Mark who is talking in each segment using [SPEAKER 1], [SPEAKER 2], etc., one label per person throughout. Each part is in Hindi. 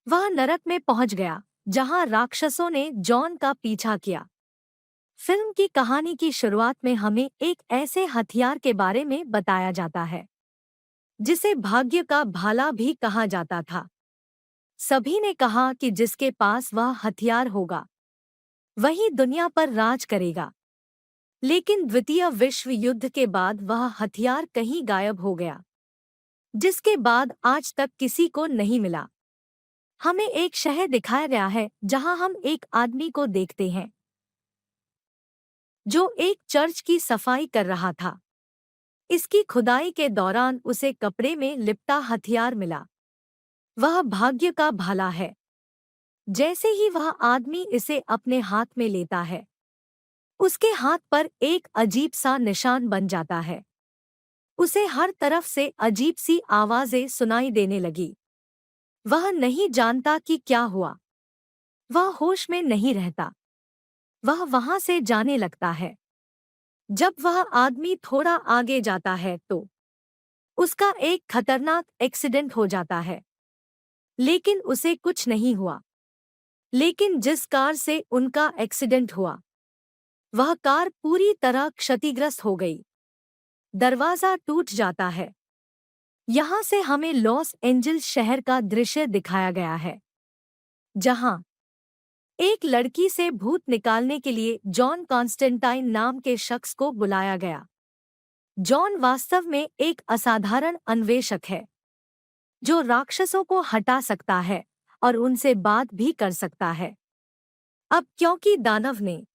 [SPEAKER 1] वह नरक में पहुंच गया जहां राक्षसों ने जॉन का पीछा किया। फिल्म की कहानी की शुरुआत में हमें एक ऐसे हथियार के बारे में बताया जाता है जिसे भाग्य का भाला भी कहा जाता था। सभी ने कहा कि जिसके पास वह हथियार होगा वही दुनिया पर राज करेगा। लेकिन द्वितीय विश्व युद्ध के बाद वह हथियार कहीं गायब हो गया, जिसके बाद आज तक किसी को नहीं मिला। हमें एक शहर दिखाया गया है जहां हम एक आदमी को देखते हैं जो एक चर्च की सफाई कर रहा था। इसकी खुदाई के दौरान उसे कपड़े में लिपटा हथियार मिला। वह भाग्य का भाला है। जैसे ही वह आदमी इसे अपने हाथ में लेता है, उसके हाथ पर एक अजीब सा निशान बन जाता है। उसे हर तरफ से अजीब सी आवाजें सुनाई देने लगी। वह नहीं जानता कि क्या हुआ। वह होश में नहीं रहता। वह वहां से जाने लगता है। जब वह आदमी थोड़ा आगे जाता है तो उसका एक खतरनाक एक्सीडेंट हो जाता है, लेकिन उसे कुछ नहीं हुआ। लेकिन जिस कार से उनका एक्सीडेंट हुआ, वह कार पूरी तरह क्षतिग्रस्त हो गई। दरवाजा टूट जाता है। यहाँ से हमें लॉस एंजल्स शहर का दृश्य दिखाया गया है, जहाँ एक लड़की से भूत निकालने के लिए जॉन कॉन्स्टेंटाइन नाम के शख्स को बुलाया गया। जॉन वास्तव में एक असाधारण अन्वेषक है जो राक्षसों को हटा सकता है और उनसे बात भी कर सकता है। अब क्योंकि दानव ने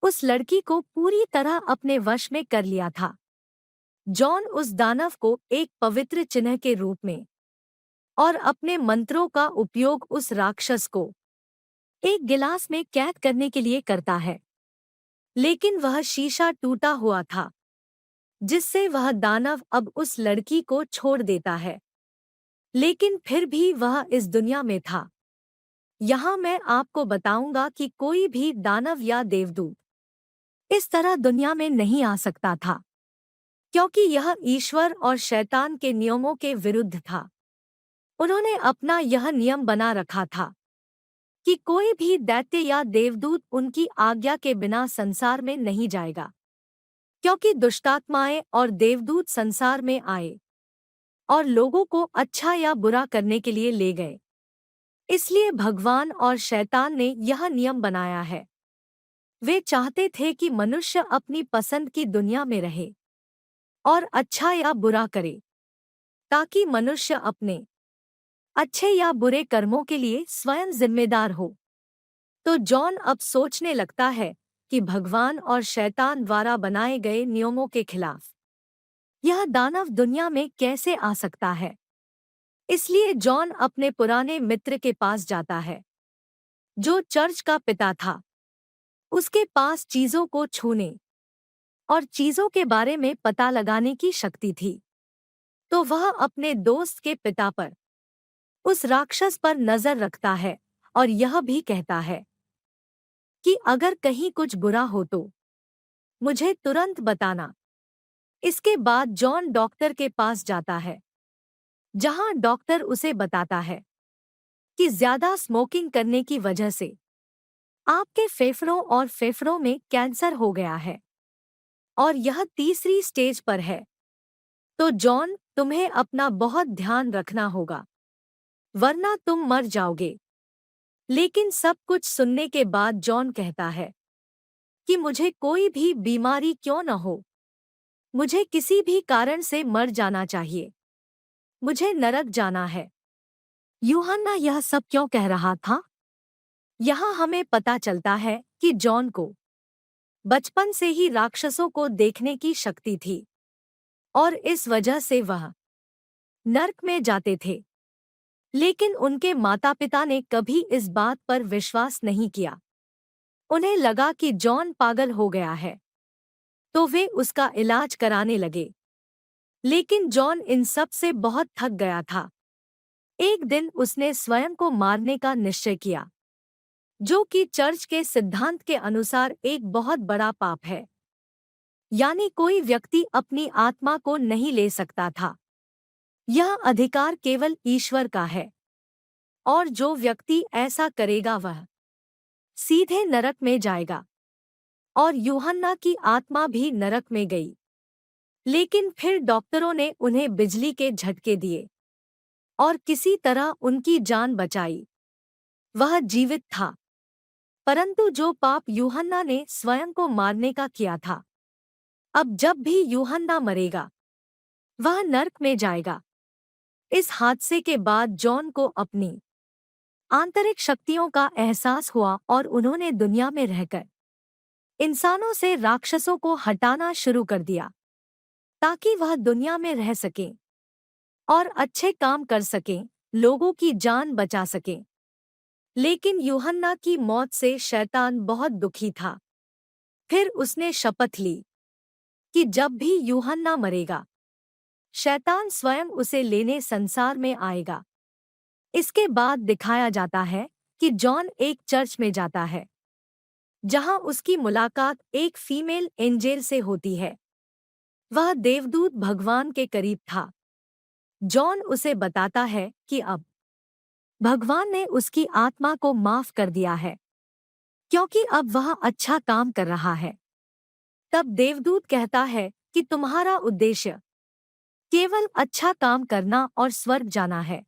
[SPEAKER 1] उस लड़की को पूरी तरह अपने वश में कर लिया था, जॉन उस दानव को एक पवित्र चिन्ह के रूप में और अपने मंत्रों का उपयोग उस राक्षस को एक गिलास में कैद करने के लिए करता है। लेकिन वह शीशा टूटा हुआ था, जिससे वह दानव अब उस लड़की को छोड़ देता है। लेकिन फिर भी वह इस दुनिया में था। यहाँ मैं आपको बताऊंगा कि कोई भी दानव या देवदूत इस तरह दुनिया में नहीं आ सकता था, क्योंकि यह ईश्वर और शैतान के नियमों के विरुद्ध था। उन्होंने अपना यह नियम बना रखा था कि कोई भी दैत्य या देवदूत उनकी आज्ञा के बिना संसार में नहीं जाएगा, क्योंकि दुष्टात्माएं और देवदूत संसार में आए और लोगों को अच्छा या बुरा करने के लिए ले गए। इसलिए भगवान और शैतान ने यह नियम बनाया है। वे चाहते थे कि मनुष्य अपनी पसंद की दुनिया में रहे और अच्छा या बुरा करे, ताकि मनुष्य अपने अच्छे या बुरे कर्मों के लिए स्वयं जिम्मेदार हो। तो जॉन अब सोचने लगता है कि भगवान और शैतान द्वारा बनाए गए नियमों के खिलाफ यह दानव दुनिया में कैसे आ सकता है। इसलिए जॉन अपने पुराने मित्र के पास जाता है, जो चर्च का पिता था। उसके पास चीजों को छूने और चीजों के बारे में पता लगाने की शक्ति थी। तो वह अपने दोस्त के पिता पर, उस राक्षस पर नजर रखता है और यह भी कहता है कि अगर कहीं कुछ बुरा हो तो मुझे तुरंत बताना। इसके बाद जॉन डॉक्टर के पास जाता है, जहां डॉक्टर उसे बताता है कि ज्यादा स्मोकिंग करने की वजह से आपके फेफड़ों और फेफड़ों में कैंसर हो गया है और यह तीसरी स्टेज पर है। तो जॉन, तुम्हें अपना बहुत ध्यान रखना होगा, वरना तुम मर जाओगे। लेकिन सब कुछ सुनने के बाद जॉन कहता है कि मुझे कोई भी बीमारी क्यों न हो, मुझे किसी भी कारण से मर जाना चाहिए। मुझे नरक जाना है। यूहन्ना यह सब क्यों कह रहा था? यहाँ हमें पता चलता है कि जॉन को बचपन से ही राक्षसों को देखने की शक्ति थी और इस वजह से वह नर्क में जाते थे। लेकिन उनके माता-पिता ने कभी इस बात पर विश्वास नहीं किया। उन्हें लगा कि जॉन पागल हो गया है, तो वे उसका इलाज कराने लगे। लेकिन जॉन इन सब से बहुत थक गया था। एक दिन उसने स्वयं को मारने का निश्चय किया, जो कि चर्च के सिद्धांत के अनुसार एक बहुत बड़ा पाप है। यानी कोई व्यक्ति अपनी आत्मा को नहीं ले सकता था। यह अधिकार केवल ईश्वर का है। और जो व्यक्ति ऐसा करेगा वह सीधे नरक में जाएगा। और यूहन्ना की आत्मा भी नरक में गई। लेकिन फिर डॉक्टरों ने उन्हें बिजली के झटके दिए और किसी तरह उनकी जान बचाई। वह जीवित था, परंतु जो पाप यूहन्ना ने स्वयं को मारने का किया था, अब जब भी यूहन्ना मरेगा वह नरक में जाएगा। इस हादसे के बाद जॉन को अपनी आंतरिक शक्तियों का एहसास हुआ और उन्होंने दुनिया में रहकर इंसानों से राक्षसों को हटाना शुरू कर दिया, ताकि वह दुनिया में रह सकें और अच्छे काम कर सकें, लोगों की जान बचा सकें। लेकिन यूहन्ना की मौत से शैतान बहुत दुखी था। फिर उसने शपथ ली कि जब भी यूहन्ना मरेगा, शैतान स्वयं उसे लेने संसार में आएगा। इसके बाद दिखाया जाता है कि जॉन एक चर्च में जाता है, जहां उसकी मुलाकात एक फीमेल एंजेल से होती है। वह देवदूत भगवान के करीब था। जॉन उसे बताता है कि अब भगवान ने उसकी आत्मा को माफ कर दिया है, क्योंकि अब वह अच्छा काम कर रहा है। तब देवदूत कहता है कि तुम्हारा उद्देश्य केवल अच्छा काम करना और स्वर्ग जाना है।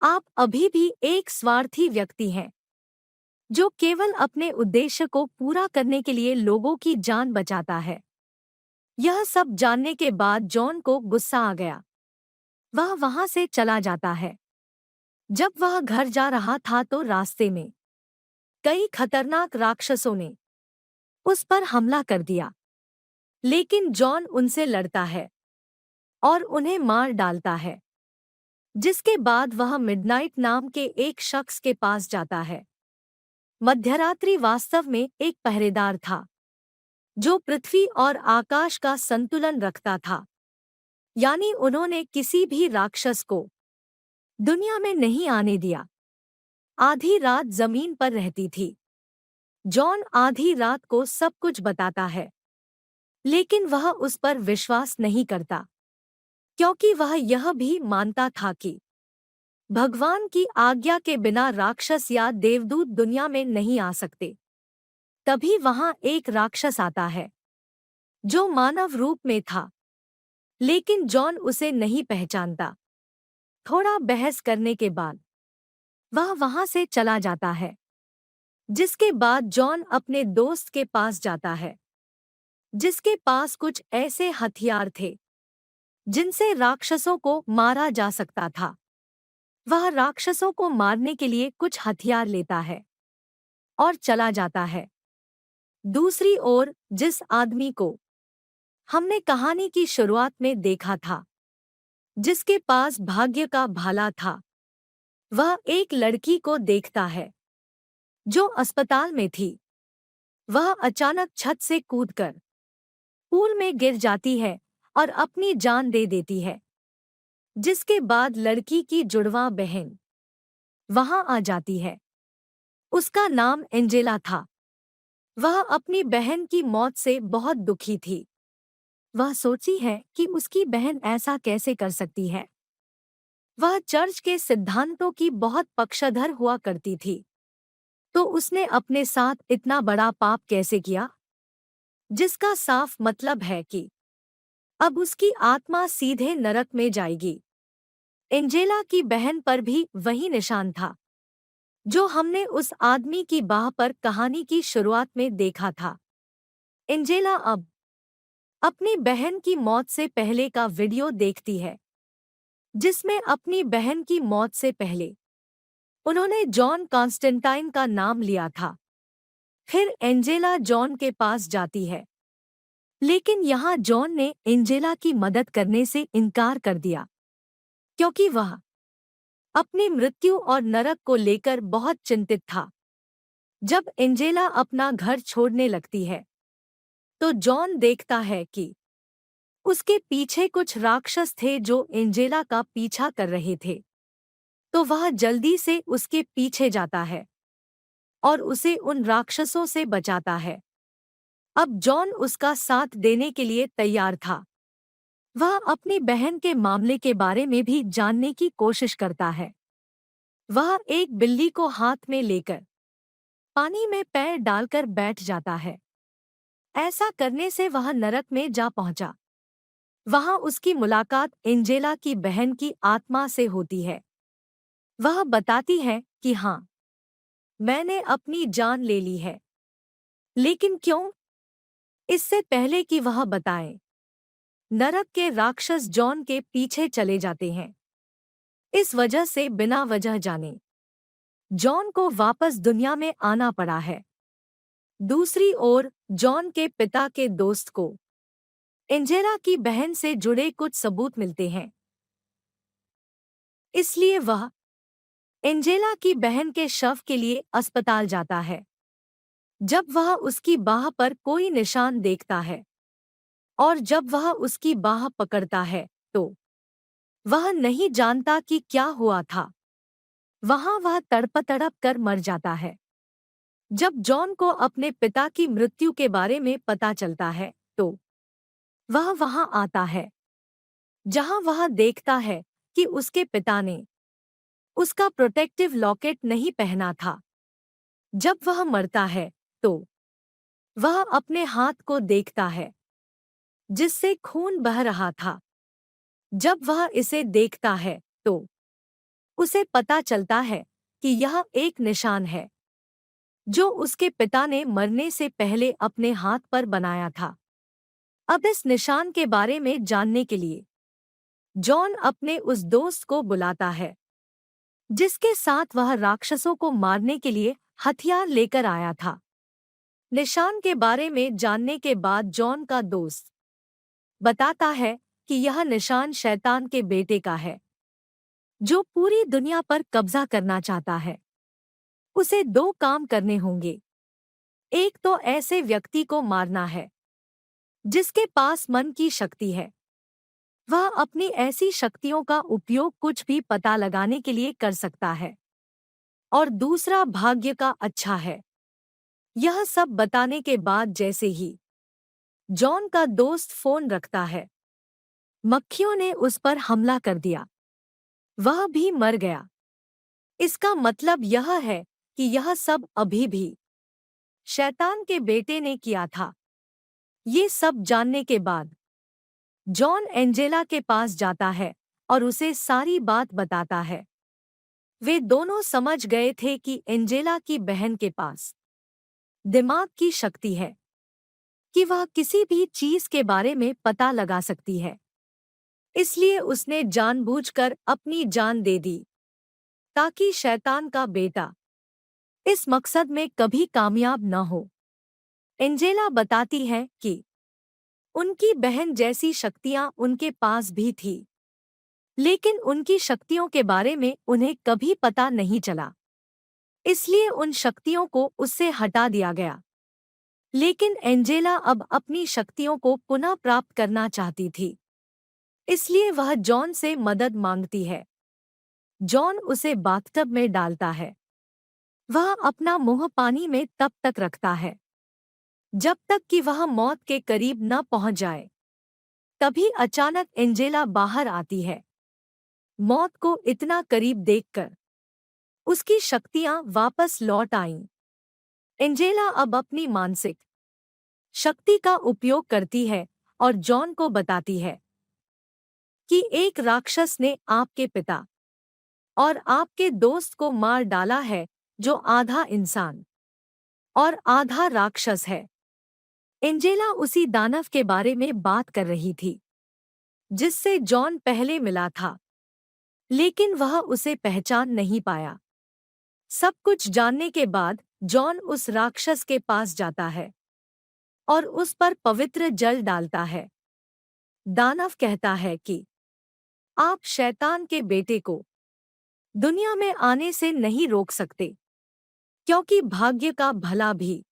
[SPEAKER 1] आप अभी भी एक स्वार्थी व्यक्ति हैं, जो केवल अपने उद्देश्य को पूरा करने के लिए लोगों की जान बचाता है। यह सब जानने के बाद जॉन को गुस्सा आ गया। वह वहां से चला जाता है। जब वह घर जा रहा था तो रास्ते में कई खतरनाक राक्षसों ने उस पर हमला कर दिया। लेकिन जॉन उनसे लड़ता है और उन्हें मार डालता है, जिसके बाद वह मिडनाइट नाम के एक शख्स के पास जाता है। मध्यरात्रि वास्तव में एक पहरेदार था, जो पृथ्वी और आकाश का संतुलन रखता था। यानी उन्होंने किसी भी राक्षस को दुनिया में नहीं आने दिया। आधी रात जमीन पर रहती थी। जॉन आधी रात को सब कुछ बताता है, लेकिन वह उस पर विश्वास नहीं करता, क्योंकि वह यह भी मानता था कि भगवान की आज्ञा के बिना राक्षस या देवदूत दुनिया में नहीं आ सकते। तभी वहां एक राक्षस आता है, जो मानव रूप में था, लेकिन जॉन उसे नहीं पहचानता। थोड़ा बहस करने के बाद वह वहां से चला जाता है, जिसके बाद जॉन अपने दोस्त के पास जाता है, जिसके पास कुछ ऐसे हथियार थे जिनसे राक्षसों को मारा जा सकता था। वह राक्षसों को मारने के लिए कुछ हथियार लेता है और चला जाता है। दूसरी ओर जिस आदमी को हमने कहानी की शुरुआत में देखा था, जिसके पास भाग्य का भाला था, वह एक लड़की को देखता है जो अस्पताल में थी। वह अचानक छत से कूदकर पूल में गिर जाती है और अपनी जान दे देती है, जिसके बाद लड़की की जुड़वां बहन वहां आ जाती है। उसका नाम एंजेला था। वह अपनी बहन की मौत से बहुत दुखी थी। वह सोची है कि उसकी बहन ऐसा कैसे कर सकती है। वह चर्च के सिद्धांतों की बहुत पक्षधर हुआ करती थी, तो उसने अपने साथ इतना बड़ा पाप कैसे किया, जिसका साफ मतलब है कि अब उसकी आत्मा सीधे नरक में जाएगी। एंजेला की बहन पर भी वही निशान था, जो हमने उस आदमी की बाह पर कहानी की शुरुआत में देखा था। एंजेला अब अपनी बहन की मौत से पहले का वीडियो देखती है, जिसमें अपनी बहन की मौत से पहले उन्होंने जॉन कॉन्स्टेंटाइन का नाम लिया था। फिर एंजेला जॉन के पास जाती है, लेकिन यहाँ जॉन ने एंजेला की मदद करने से इनकार कर दिया, क्योंकि वह अपनी मृत्यु और नरक को लेकर बहुत चिंतित था। जब एंजेला अपना घर छोड़ने लगती है, तो जॉन देखता है कि उसके पीछे कुछ राक्षस थे जो एंजेला का पीछा कर रहे थे। तो वह जल्दी से उसके पीछे जाता है और उसे उन राक्षसों से बचाता है। अब जॉन उसका साथ देने के लिए तैयार था। वह अपनी बहन के मामले के बारे में भी जानने की कोशिश करता है। वह एक बिल्ली को हाथ में लेकर पानी में पैर डालकर बैठ जाता है। ऐसा करने से वह नरक में जा पहुंचा। वहां उसकी मुलाकात एंजेला की बहन की आत्मा से होती है। वह बताती है कि हाँ, मैंने अपनी जान ले ली है। लेकिन क्यों? इससे पहले कि वह बताए, नरक के राक्षस जॉन के पीछे चले जाते हैं। इस वजह से बिना वजह जाने जॉन को वापस दुनिया में आना पड़ा है। दूसरी ओर जॉन के पिता के दोस्त को एंजेला की बहन से जुड़े कुछ सबूत मिलते हैं। इसलिए वह एंजेला की बहन के शव के लिए अस्पताल जाता है। जब वह उसकी बाह पर कोई निशान देखता है और जब वह उसकी बाह पकड़ता है तो वह नहीं जानता कि क्या हुआ था। वहां वह तड़प कर मर जाता है। जब जॉन को अपने पिता की मृत्यु के बारे में पता चलता है तो वह वहां आता है, जहां वह देखता है कि उसके पिता ने उसका प्रोटेक्टिव लॉकेट नहीं पहना था। जब वह मरता है तो वह अपने हाथ को देखता है जिससे खून बह रहा था। जब वह इसे देखता है तो उसे पता चलता है कि यह एक निशान है जो उसके पिता ने मरने से पहले अपने हाथ पर बनाया था। अब इस निशान के बारे में जानने के लिए जॉन अपने उस दोस्त को बुलाता है जिसके साथ वह राक्षसों को मारने के लिए हथियार लेकर आया था। निशान के बारे में जानने के बाद जॉन का दोस्त बताता है कि यह निशान शैतान के बेटे का है जो पूरी दुनिया पर कब्जा करना चाहता है। उसे दो काम करने होंगे। एक तो ऐसे व्यक्ति को मारना है जिसके पास मन की शक्ति है। वह अपनी ऐसी शक्तियों का उपयोग कुछ भी पता लगाने के लिए कर सकता है। और दूसरा भाग्य का अच्छा है। यह सब बताने के बाद जैसे ही जॉन का दोस्त फोन रखता है, मक्खियों ने उस पर हमला कर दिया। वह भी मर गया। इसका मतलब यह है कि यह सब अभी भी शैतान के बेटे ने किया था। ये सब जानने के बाद जॉन एंजेला के पास जाता है और उसे सारी बात बताता है। वे दोनों समझ गए थे कि एंजेला की बहन के पास दिमाग की शक्ति है कि वह किसी भी चीज के बारे में पता लगा सकती है। इसलिए उसने जानबूझकर अपनी जान दे दी ताकि शैतान का बेटा इस मकसद में कभी कामयाब न हो। एंजेला बताती है कि उनकी बहन जैसी शक्तियां उनके पास भी थी, लेकिन उनकी शक्तियों के बारे में उन्हें कभी पता नहीं चला। इसलिए उन शक्तियों को उससे हटा दिया गया। लेकिन एंजेला अब अपनी शक्तियों को पुनः प्राप्त करना चाहती थी। इसलिए वह जॉन से मदद मांगती है। जॉन उसे बाथटब में डालता है। वह अपना मुंह पानी में तब तक रखता है जब तक कि वह मौत के करीब न पहुंच जाए। तभी अचानक एंजेला बाहर आती है। मौत को इतना करीब देखकर उसकी शक्तियां वापस लौट आईं। एंजेला अब अपनी मानसिक शक्ति का उपयोग करती है और जॉन को बताती है कि एक राक्षस ने आपके पिता और आपके दोस्त को मार डाला है, जो आधा इंसान और आधा राक्षस है। एंजेला उसी दानव के बारे में बात कर रही थी जिससे जॉन पहले मिला था, लेकिन वह उसे पहचान नहीं पाया। सब कुछ जानने के बाद जॉन उस राक्षस के पास जाता है और उस पर पवित्र जल डालता है। दानव कहता है कि आप शैतान के बेटे को दुनिया में आने से नहीं रोक सकते, क्योंकि भाग्य का भला भी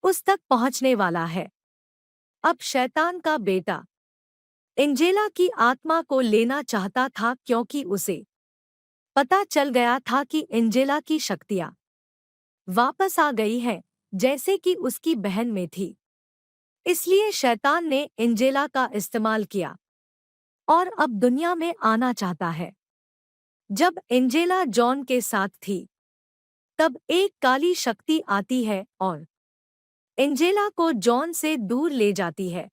[SPEAKER 1] उस तक पहुंचने वाला है। अब शैतान का बेटा एंजेला की आत्मा को लेना चाहता था, क्योंकि उसे पता चल गया था कि एंजेला की शक्तियां वापस आ गई हैं, जैसे कि उसकी बहन में थी। इसलिए शैतान ने एंजेला का इस्तेमाल किया और अब दुनिया में आना चाहता है। जब एंजेला जॉन के साथ थी, तब एक काली शक्ति आती है और एंजेला को जॉन से दूर ले जाती है।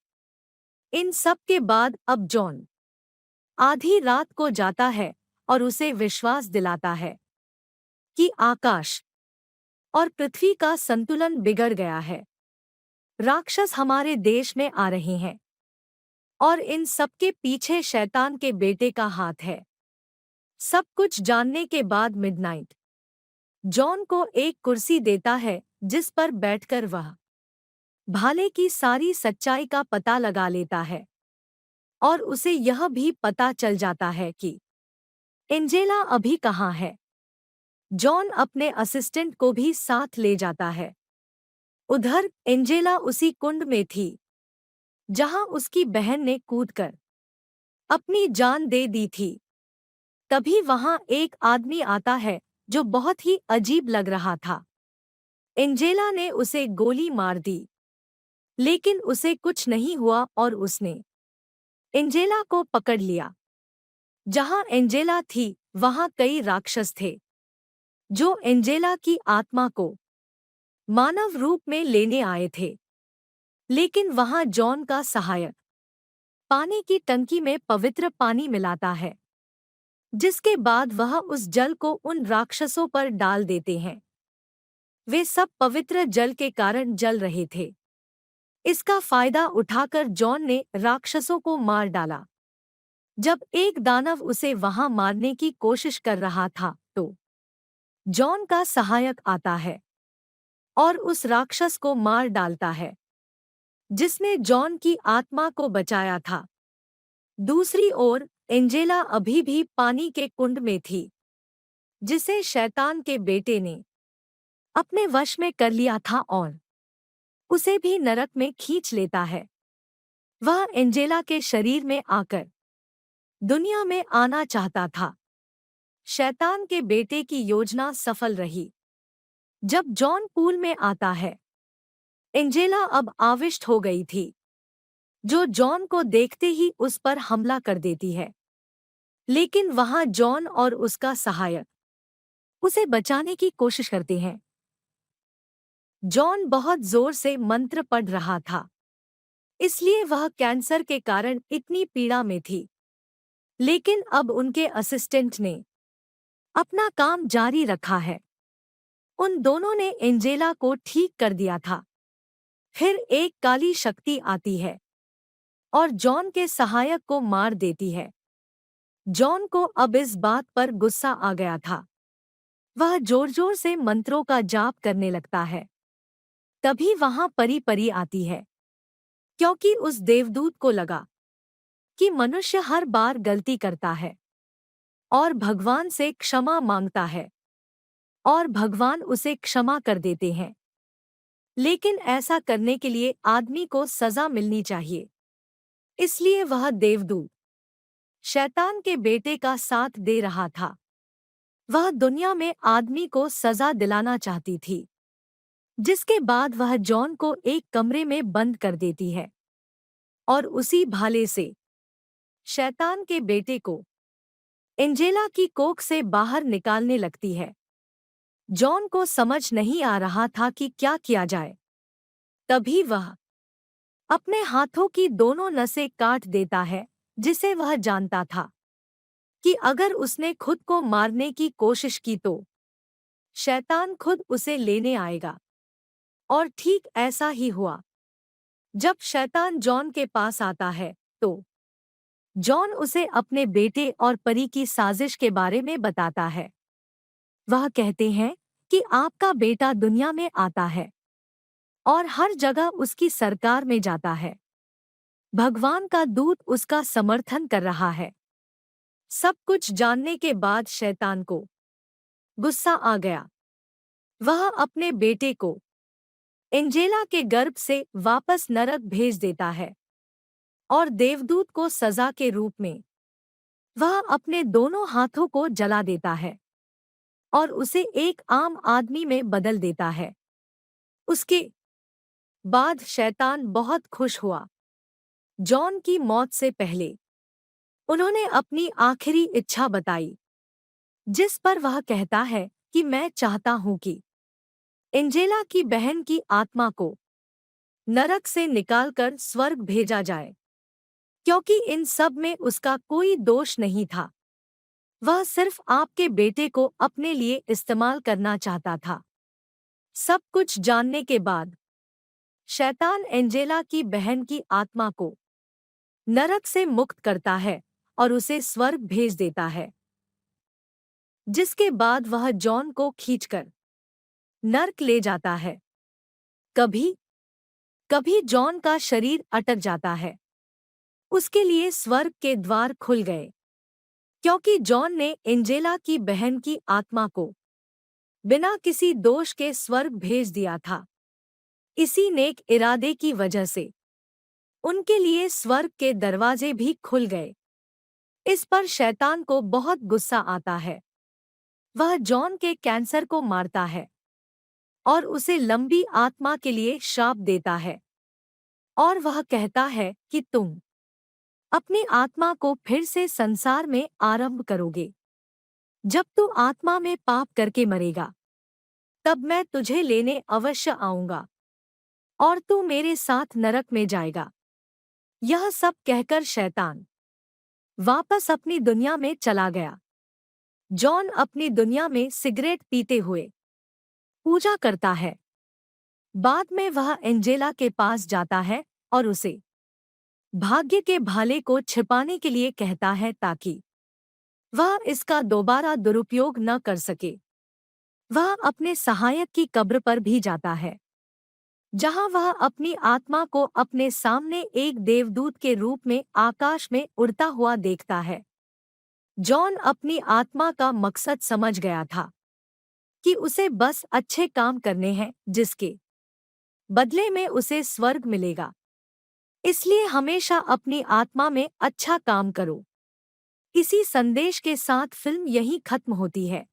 [SPEAKER 1] इन सब के बाद अब जॉन आधी रात को जाता है और उसे विश्वास दिलाता है कि आकाश और पृथ्वी का संतुलन बिगड़ गया है। राक्षस हमारे देश में आ रहे हैं और इन सबके पीछे शैतान के बेटे का हाथ है। सब कुछ जानने के बाद मिडनाइट जॉन को एक कुर्सी देता है जिस पर बैठकर वह भाले की सारी सच्चाई का पता लगा लेता है और उसे यह भी पता चल जाता है कि एंजेला अभी कहाँ है। जॉन अपने असिस्टेंट को भी साथ ले जाता है। उधर एंजेला उसी कुंड में थी जहां उसकी बहन ने कूदकर अपनी जान दे दी थी। तभी वहां एक आदमी आता है जो बहुत ही अजीब लग रहा था। एंजेला ने उसे गोली मार दी, लेकिन उसे कुछ नहीं हुआ और उसने एंजेला को पकड़ लिया। जहां एंजेला थी वहां कई राक्षस थे जो एंजेला की आत्मा को मानव रूप में लेने आए थे। लेकिन वहां जॉन का सहायक पानी की टंकी में पवित्र पानी मिलाता है, जिसके बाद वह उस जल को उन राक्षसों पर डाल देते हैं। वे सब पवित्र जल के कारण जल रहे थे। इसका फायदा उठाकर जॉन ने राक्षसों को मार डाला। जब एक दानव उसे वहां मारने की कोशिश कर रहा था तो जॉन का सहायक आता है और उस राक्षस को मार डालता है जिसने जॉन की आत्मा को बचाया था। दूसरी ओर एंजेला अभी भी पानी के कुंड में थी, जिसे शैतान के बेटे ने अपने वश में कर लिया था और उसे भी नरक में खींच लेता है। वह एंजेला के शरीर में आकर दुनिया में आना चाहता था। शैतान के बेटे की योजना सफल रही। जब जॉन पूल में आता है, एंजेला अब आविष्ट हो गई थी, जो जॉन को देखते ही उस पर हमला कर देती है। लेकिन वहां जॉन और उसका सहायक उसे बचाने की कोशिश करते हैं। जॉन बहुत जोर से मंत्र पढ़ रहा था, इसलिए वह कैंसर के कारण इतनी पीड़ा में थी। लेकिन अब उनके असिस्टेंट ने अपना काम जारी रखा है। उन दोनों ने एंजेला को ठीक कर दिया था। फिर एक काली शक्ति आती है और जॉन के सहायक को मार देती है। जॉन को अब इस बात पर गुस्सा आ गया था। वह जोर जोर से मंत्रों का जाप करने लगता है। तभी वहां परी परी आती है, क्योंकि उस देवदूत को लगा कि मनुष्य हर बार गलती करता है और भगवान से क्षमा मांगता है और भगवान उसे क्षमा कर देते हैं। लेकिन ऐसा करने के लिए आदमी को सजा मिलनी चाहिए। इसलिए वह देवदूत शैतान के बेटे का साथ दे रहा था। वह दुनिया में आदमी को सजा दिलाना चाहती थी, जिसके बाद वह जॉन को एक कमरे में बंद कर देती है और उसी भाले से शैतान के बेटे को एंजेला की कोख से बाहर निकालने लगती है। जॉन को समझ नहीं आ रहा था कि क्या किया जाए। तभी वह अपने हाथों की दोनों नसें काट देता है, जिसे वह जानता था कि अगर उसने खुद को मारने की कोशिश की तो शैतान खुद उसे लेने आएगा। और ठीक ऐसा ही हुआ। जब शैतान जॉन के पास आता है तो जॉन उसे अपने बेटे और परी की साजिश के बारे में बताता है। वह कहते हैं कि आपका बेटा दुनिया में आता है और हर जगह उसकी सरकार में जाता है। भगवान का दूत उसका समर्थन कर रहा है। सब कुछ जानने के बाद शैतान को गुस्सा आ गया। वह अपने बेटे को एंजेला के गर्भ से वापस नरक भेज देता है और देवदूत को सजा के रूप में वह अपने दोनों हाथों को जला देता है और उसे एक आम आदमी में बदल देता है। उसके बाद शैतान बहुत खुश हुआ। जॉन की मौत से पहले उन्होंने अपनी आखिरी इच्छा बताई। जिस पर वह कहता है कि मैं चाहता हूं कि एंजेला की बहन की आत्मा को नरक से निकालकर स्वर्ग भेजा जाए, क्योंकि इन सब में उसका कोई दोष नहीं था। वह सिर्फ आपके बेटे को अपने लिए इस्तेमाल करना चाहता था। सब कुछ जानने के बाद शैतान एंजेला की बहन की आत्मा को नरक से मुक्त करता है और उसे स्वर्ग भेज देता है, जिसके बाद वह जॉन को खींचकर नर्क ले जाता है। कभी कभी जॉन का शरीर अटक जाता है। उसके लिए स्वर्ग के द्वार खुल गए, क्योंकि जॉन ने एंजेला की बहन की आत्मा को बिना किसी दोष के स्वर्ग भेज दिया था। इसी नेक इरादे की वजह से उनके लिए स्वर्ग के दरवाजे भी खुल गए। इस पर शैतान को बहुत गुस्सा आता है। वह जॉन के कैंसर को मारता है और उसे लंबी आत्मा के लिए श्राप देता है, और वह कहता है कि तुम अपनी आत्मा को फिर से संसार में आरंभ करोगे। जब तू आत्मा में पाप करके मरेगा, तब मैं तुझे लेने अवश्य आऊंगा और तू मेरे साथ नरक में जाएगा। यह सब कहकर शैतान वापस अपनी दुनिया में चला गया। जॉन अपनी दुनिया में सिगरेट पीते हुए पूजा करता है। बाद में वह एंजेला के पास जाता है और उसे भाग्य के भाले को छिपाने के लिए कहता है, ताकि वह इसका दोबारा दुरुपयोग न कर सके। वह अपने सहायक की कब्र पर भी जाता है, जहां वह अपनी आत्मा को अपने सामने एक देवदूत के रूप में आकाश में उड़ता हुआ देखता है। जॉन अपनी आत्मा का मकसद समझ गया था कि उसे बस अच्छे काम करने हैं, जिसके बदले में उसे स्वर्ग मिलेगा। इसलिए हमेशा अपनी आत्मा में अच्छा काम करो। इसी संदेश के साथ फिल्म यहीं खत्म होती है।